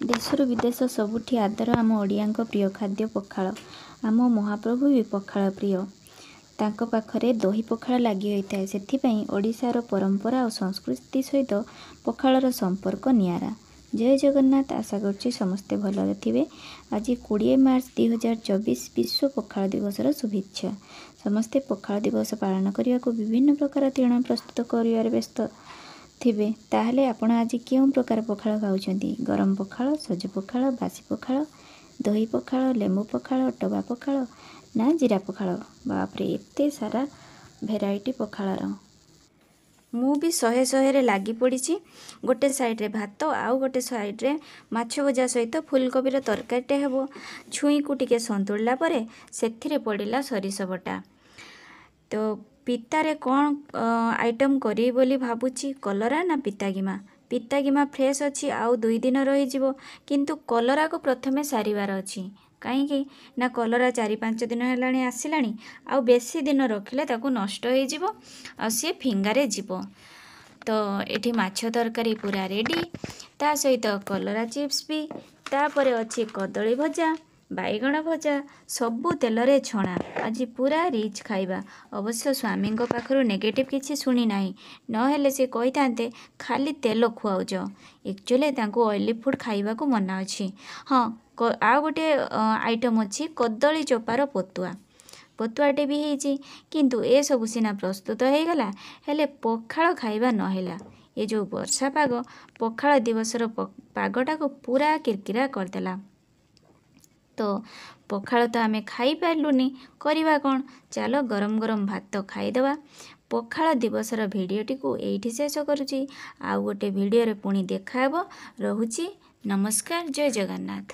देशर विदेश सबुठी आदर आम ओडियां प्रिय खाद्य पखाल। आम महाप्रभु भी पखाल प्रिय। तांको पाखरे दही पखाल लगी होता है। से ओडिशार परंपरा और संस्कृति सहित पखालर संपर्क नियारा। जय जगन्नाथ। आशा करछि समस्ते भलरे थिबे। आज 20 मार्च 2024 विश्व पखाल दिवसर शुभेच्छा। समस्ते पखाल दिवस पालन करने को विभिन्न प्रकार तिण प्रस्तुत कर व्यस्त थिबे। ताहले आपण आज केउं प्रकार पखाल खाउछंती? गरम पखाल, सज पखाल, बासी पखाल, दही पखाल, लेंबू पखाल, टबा पखाल ना जीरा पखाल? बापरे एते सारा भेराइटी पखालर। मु भी शहे शहे लगी पड़ी। गोटे साइड्रे भात आउ गोटे साइड्रे माछ भजा सहित फुलकोबीर तरकारीटे हेबो। छुई को टिके संतुड़ला परे सेथिरे पड़िला सरिष बटा। तो पितारे कौन आइटम करी बोली भाबुची? कलरा ना पितागिमा? पितागिमा फ्रेश अच्छी आउ 2 दिन रही जिवो, किंतु कलरा को प्रथमे सारिवार अच्छी। कहीं ना कलरा 4-5 दिन है आसिलानी आउ बेसी दिन रखिले ताकू नष्ट हो जिवो आ सी फिंगारे जिवो। तो एठी माछ तरकारी पूरा रेडी, ता सहित कलरा चिप्स भी, तापरे अच्छी कदली भजा, बैगण भजा, सबू तेलरे छणा। आज पूरा रिच खाइबा। अवश्य स्वामी पाखरु नेगेटिव किसी शुणी नाही, नहेले से कही थांते खाली तेल खुआउज। एक्चुअली तांको ऑयली फूड खाइबा को मना अछि। हाँ, आ गोटे आइटम अछि कदली चोपार पतुआ। पतुआटे भी ହେଇଛି, किंतु ए सब सीना प्रस्तुत हो गला हेले पखाल खाइबा नहेला। ये जो वर्षा पाग पखाल दिवसर पागटा को पूरा किरकिरा करदेला। तो पखाल तो आमे खाई पारलुनी, करिबा कौन? चलो गरम गरम भात खाईदवा। पखाल दिवसर भिडियोटी को एइठी शेष करुची। आउ गोटे भिडियो रे पुणी देखा हेबो। रहुची। नमस्कार। जय जगन्नाथ।